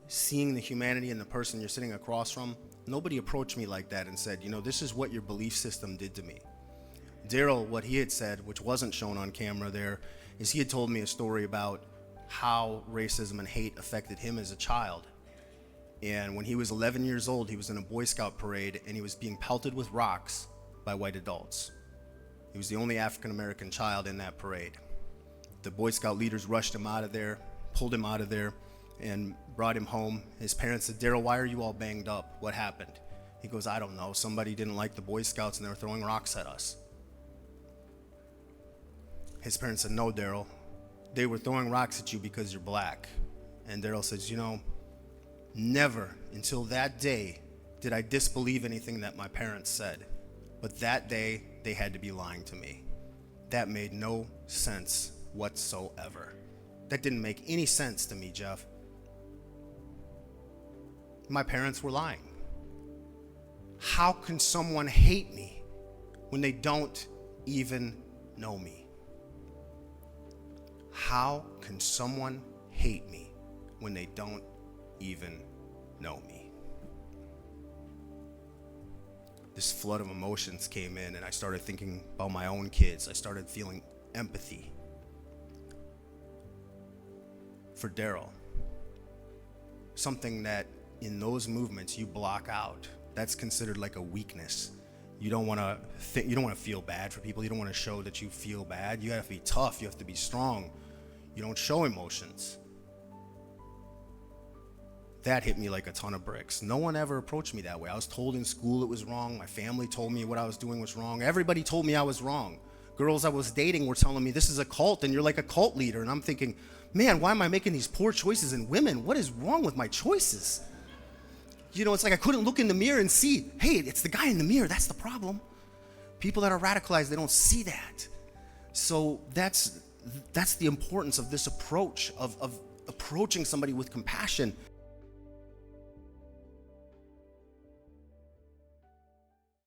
seeing the humanity in the person you're sitting across from, nobody approached me like that and said, this is what your belief system did to me. Daryl, what he had said, which wasn't shown on camera there, is he had told me a story about how racism and hate affected him as a child. And when he was 11 years old, he was in a Boy Scout parade and he was being pelted with rocks by white adults. He was the only African American child in that parade. The Boy Scout leaders rushed him out of there, pulled him out of there, and brought him home. His parents said, "Daryl, why are you all banged up? What happened?" He goes, "I don't know. Somebody didn't like the Boy Scouts and they were throwing rocks at us." His parents said, "No, Daryl, they were throwing rocks at you because you're black." And Daryl says, never until that day did I disbelieve anything that my parents said. But that day, they had to be lying to me. That made no sense whatsoever. That didn't make any sense to me, Jeff. My parents were lying. How can someone hate me when they don't even know me? How can someone hate me when they don't even know me? This flood of emotions came in and I started thinking about my own kids. I started feeling empathy for Daryl. Something that in those movements you block out. That's considered like a weakness. You don't want to feel bad for people. You don't want to show that you feel bad. You have to be tough. You have to be strong. You don't show emotions. That hit me like a ton of bricks. No one ever approached me that way. I was told in school it was wrong. My family told me what I was doing was wrong. Everybody told me I was wrong. Girls I was dating were telling me, "This is a cult and you're like a cult leader." And I'm thinking, man, why am I making these poor choices in women? What is wrong with my choices? It's like I couldn't look in the mirror and see, hey, it's the guy in the mirror. That's the problem. People that are radicalized, they don't see that. So that's the importance of this approach, of approaching somebody with compassion.